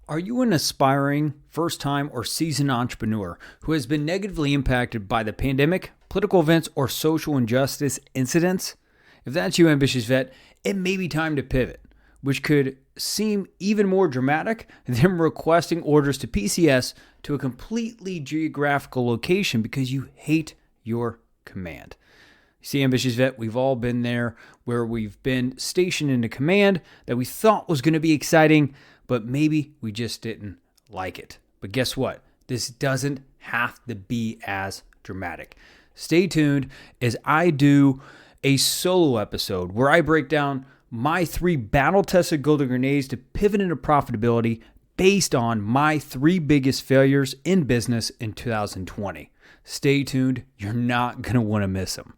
Are you an aspiring, first-time, or seasoned entrepreneur who has been negatively impacted by the pandemic, political events, or social injustice incidents? If that's you, ambitious vet, it may be time to pivot, which could seem even more dramatic than requesting orders to PCS to a completely geographical location because you hate your command. See, ambitious vet, we've all been there where we've been stationed in a command that we thought was going to be exciting, but maybe we just didn't like it. But guess what? This doesn't have to be as dramatic. Stay tuned as I do a solo episode where I break down my 3 battle-tested golden grenades to pivot into profitability based on my 3 biggest failures in business in 2020. Stay tuned. You're not going to want to miss them.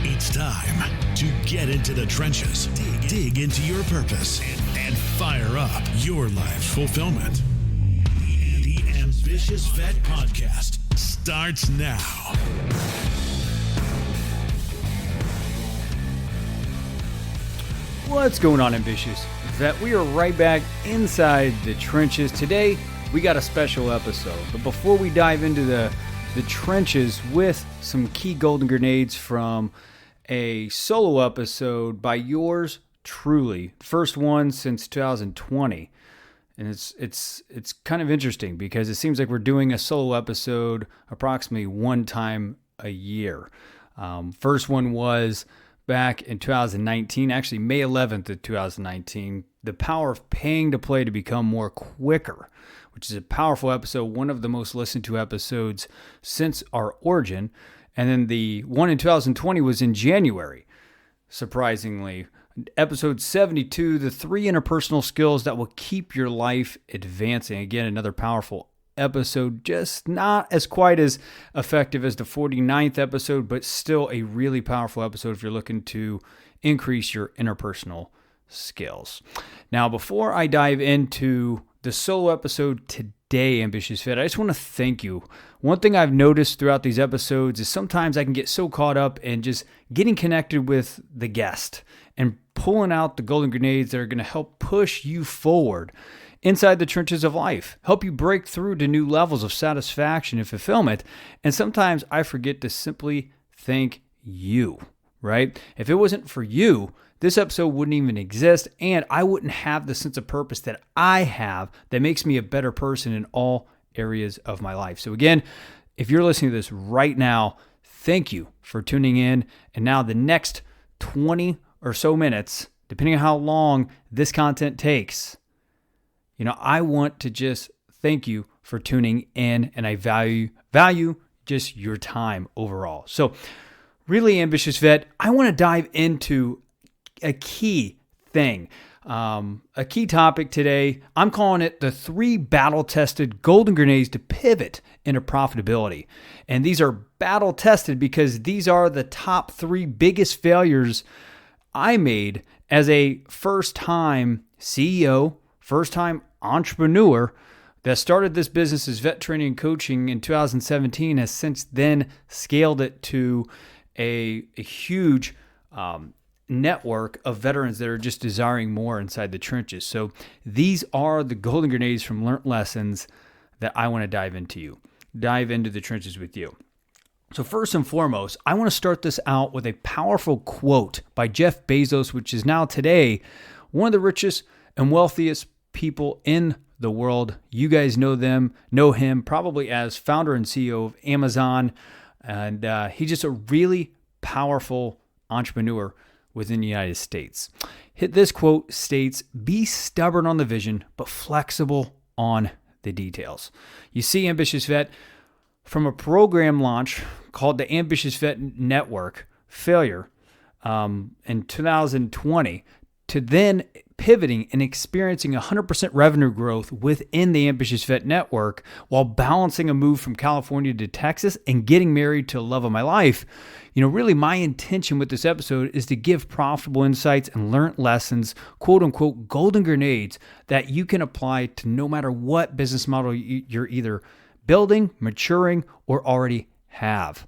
It's time to get into the trenches, dig into your purpose, and fire up your life's fulfillment. The Ambitious Vet Podcast starts now. What's going on, ambitious vet? We are right back inside the trenches. Today, we got a special episode. But before we dive into the trenches with some key golden grenades from a solo episode by yours truly, first one since 2020. And it's kind of interesting because it seems like we're doing a solo episode approximately one time a year. First one was back in 2019, actually May 11th of 2019, The Power of Paying to Play to Become More Quicker, which is a powerful episode, one of the most listened to episodes since our origin. And then the one in 2020 was in January, surprisingly. Episode 72, The 3 Interpersonal Skills That Will Keep Your Life Advancing. Again, another powerful episode, just not as quite as effective as the 49th episode, but still a really powerful episode if you're looking to increase your interpersonal skills. Now, before I dive into the solo episode today, Ambitious Fit, I just want to thank you. One thing I've noticed throughout these episodes is sometimes I can get so caught up in just getting connected with the guest and pulling out the golden grenades that are going to help push you forward inside the trenches of life, help you break through to new levels of satisfaction and fulfillment. And sometimes I forget to simply thank you, right? If it wasn't for you, this episode wouldn't even exist, and I wouldn't have the sense of purpose that I have that makes me a better person in all areas of my life. So again, if you're listening to this right now, thank you for tuning in. And now the next 20 or so minutes, depending on how long this content takes, I want to just thank you for tuning in, and I value just your time overall. So really, ambitious vet, I want to dive into a key thing, a key topic today. I'm calling it the 3 battle-tested golden grenades to pivot into profitability. And these are battle-tested because these are the top 3 biggest failures I made as a first-time CEO, first-time entrepreneur that started this business as vet training and coaching in 2017, has since then scaled it to a huge network of veterans that are just desiring more inside the trenches. So these are the golden grenades from learned lessons that I want to dive into the trenches with you. So first and foremost, I want to start this out with a powerful quote by Jeff Bezos, which is now today one of the richest and wealthiest people in the world. You guys know him probably as founder and CEO of Amazon. And he's just a really powerful entrepreneur within the United States. This quote states, "Be stubborn on the vision, but flexible on the details." You see, Ambitious Vet, from a program launch called the Ambitious Vet Network failure in 2020 to then pivoting and experiencing 100% revenue growth within the Ambitious Vet Network while balancing a move from California to Texas and getting married to the love of my life. Really my intention with this episode is to give profitable insights and learned lessons, quote unquote, golden grenades that you can apply to no matter what business model you're either building, maturing, or already have.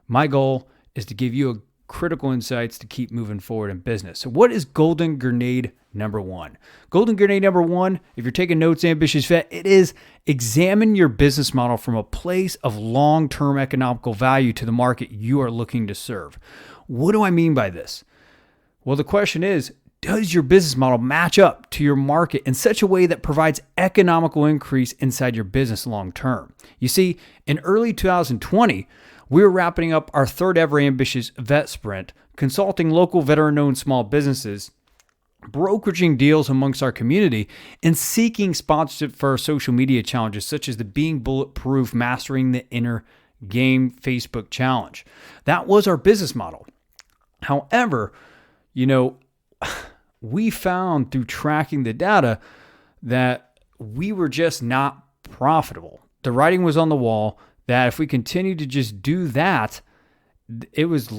My goal is to give you critical insights to keep moving forward in business. So what is golden grenade number one. Golden grenade number one, if you're taking notes, ambitious vet, it is examine your business model from a place of long-term economical value to the market you are looking to serve. What do I mean by this? Well, the question is, does your business model match up to your market in such a way that provides economical increase inside your business long term? You see, in early 2020, we were wrapping up our third ever ambitious vet sprint, consulting local veteran-owned small businesses, brokeraging deals amongst our community, and seeking sponsorship for our social media challenges, such as the Being Bulletproof Mastering the Inner Game Facebook challenge. That was our business model. However, we found through tracking the data that we were just not profitable. The writing was on the wall that if we continued to just do that, it was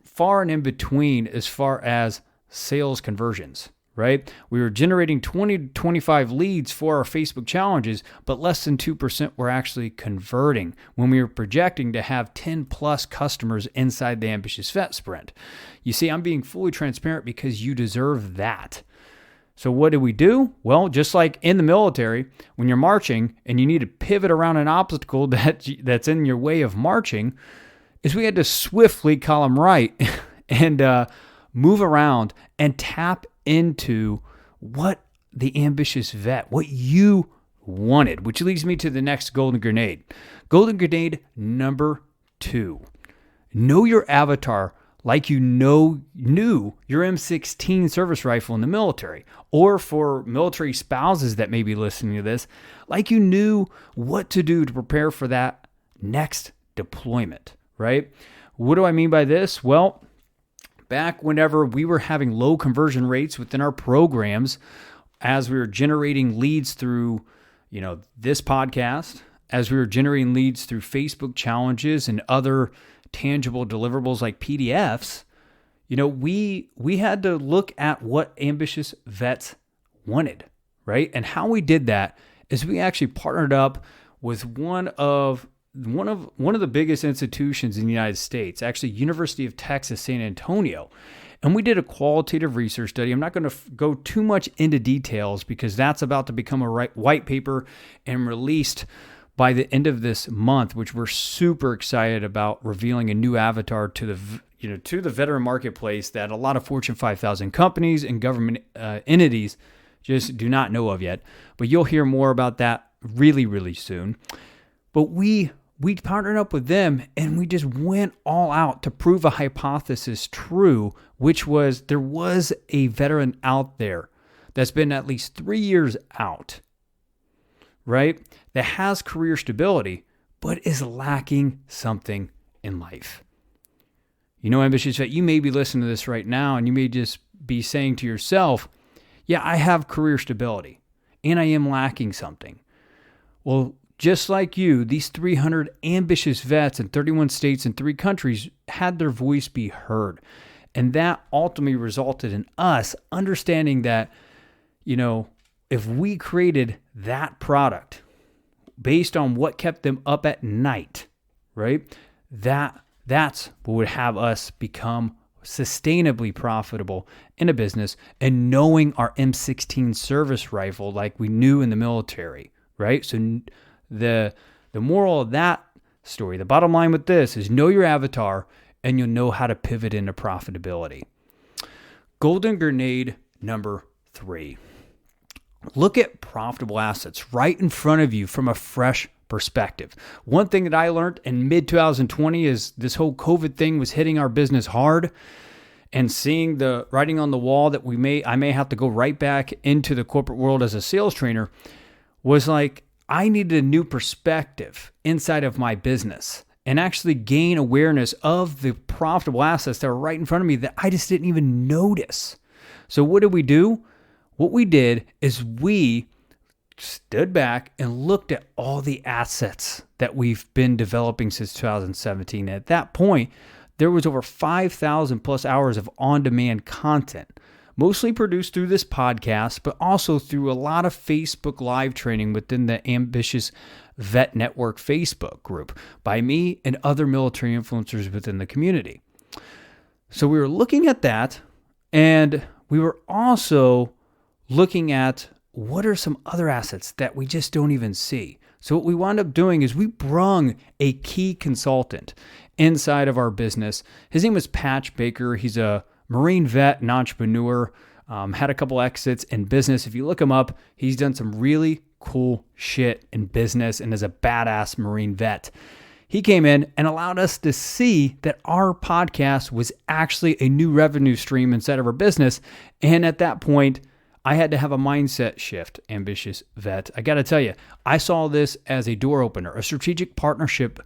far and in between as far as sales conversions, right? We were generating 20 to 25 leads for our Facebook challenges, but less than 2% were actually converting when we were projecting to have 10 plus customers inside the Ambitious Vet Sprint. You see, I'm being fully transparent because you deserve that. So what do we do? Well, just like in the military, when you're marching and you need to pivot around an obstacle that's in your way of marching, is we had to swiftly column right and move around and tap into what the ambitious vet, what you wanted, which leads me to the next golden grenade. Golden grenade number 2. Know your avatar like you knew your M16 service rifle in the military, or for military spouses that may be listening to this, like you knew what to do to prepare for that next deployment, right? What do I mean by this? Well, back whenever we were having low conversion rates within our programs, as we were generating leads through, this podcast, as we were generating leads through Facebook challenges and other tangible deliverables like PDFs, we had to look at what ambitious vets wanted, right? And how we did that is we actually partnered up with one of the biggest institutions in the United States, actually University of Texas, San Antonio. And we did a qualitative research study. I'm not going to go too much into details because that's about to become a white paper and released by the end of this month, which we're super excited about, revealing a new avatar to the veteran marketplace that a lot of Fortune 5000 companies and government entities just do not know of yet. But you'll hear more about that really, really soon. But we partnered up with them and we just went all out to prove a hypothesis true, which was there was a veteran out there that's been at least 3 years out, right? That has career stability, but is lacking something in life. Ambitious Vet, you may be listening to this right now and you may just be saying to yourself, yeah, I have career stability and I am lacking something. Well, just like you, these 300 ambitious vets in 31 states and 3 countries had their voice be heard. And that ultimately resulted in us understanding that, if we created that product based on what kept them up at night, right? That's what would have us become sustainably profitable in a business and knowing our M16 service rifle like we knew in the military, right? So the moral of that story, the bottom line with this is know your avatar and you'll know how to pivot into profitability. Golden grenade number 3. Look at profitable assets right in front of you from a fresh perspective. One thing that I learned in mid-2020 is this whole COVID thing was hitting our business hard, and seeing the writing on the wall that I may have to go right back into the corporate world as a sales trainer was like, I needed a new perspective inside of my business and actually gain awareness of the profitable assets that were right in front of me that I just didn't even notice. So what did we do? What we did is we stood back and looked at all the assets that we've been developing since 2017. At that point, there was over 5,000 plus hours of on-demand content, mostly produced through this podcast, but also through a lot of Facebook Live training within the Ambitious Vet Network Facebook group by me and other military influencers within the community. So we were looking at that, and we were also looking at what are some other assets that we just don't even see. So what we wound up doing is we brung a key consultant inside of our business. His name was Patch Baker. He's a Marine vet and entrepreneur, had a couple exits in business. If you look him up, he's done some really cool shit in business and is a badass Marine vet. He came in and allowed us to see that our podcast was actually a new revenue stream inside of our business. And at that point, I had to have a mindset shift, ambitious vet. I got to tell you, I saw this as a door opener, a strategic partnership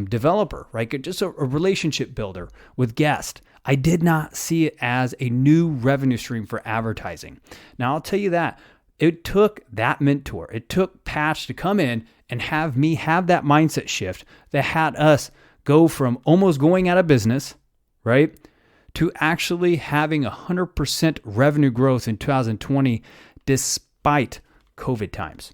developer, right? Just a relationship builder with guests. I did not see it as a new revenue stream for advertising. Now, I'll tell you that it took that mentor, it took Patch to come in and have me have that mindset shift that had us go from almost going out of business, right, to actually having 100% revenue growth in 2020 despite COVID times,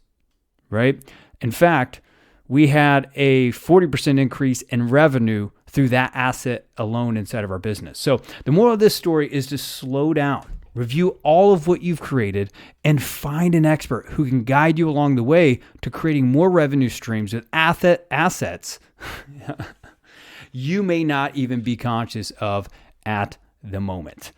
right? In fact, we had a 40% increase in revenue through that asset alone inside of our business. So the moral of this story is to slow down, review all of what you've created, and find an expert who can guide you along the way to creating more revenue streams with assets you may not even be conscious of at the moment.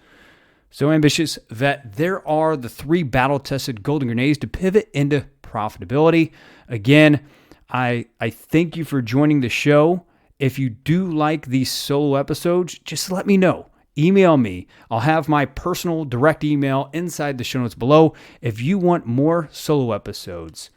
So ambitious vet, there are the 3 battle-tested golden grenades to pivot into profitability. Again, I thank you for joining the show. If you do like these solo episodes, just let me know. Email me. I'll have my personal direct email inside the show notes below. If you want more solo episodes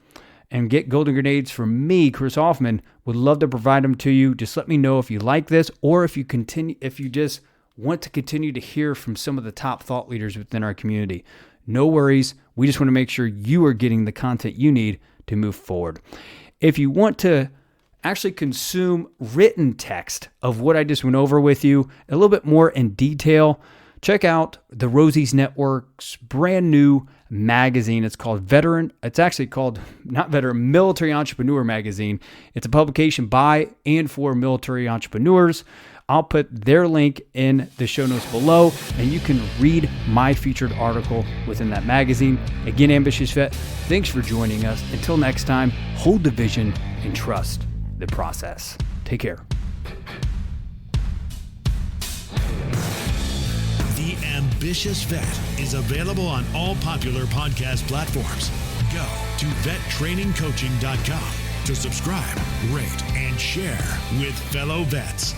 and get golden grenades from me, Chris Hoffman, would love to provide them to you. Just let me know if you like this, or if you just want to continue to hear from some of the top thought leaders within our community. No worries. We just want to make sure you are getting the content you need to move forward. If you want to actually consume written text of what I just went over with you a little bit more in detail, check out the Rosie's Network's brand new magazine. It's called Military Entrepreneur Magazine. It's a publication by and for military entrepreneurs. I'll put their link in the show notes below, and you can read my featured article within that magazine. Again, Ambitious Vet, thanks for joining us. Until next time, hold the vision and trust the process. Take care. The Ambitious Vet is available on all popular podcast platforms. Go to vettrainingcoaching.com to subscribe, rate, and share with fellow vets.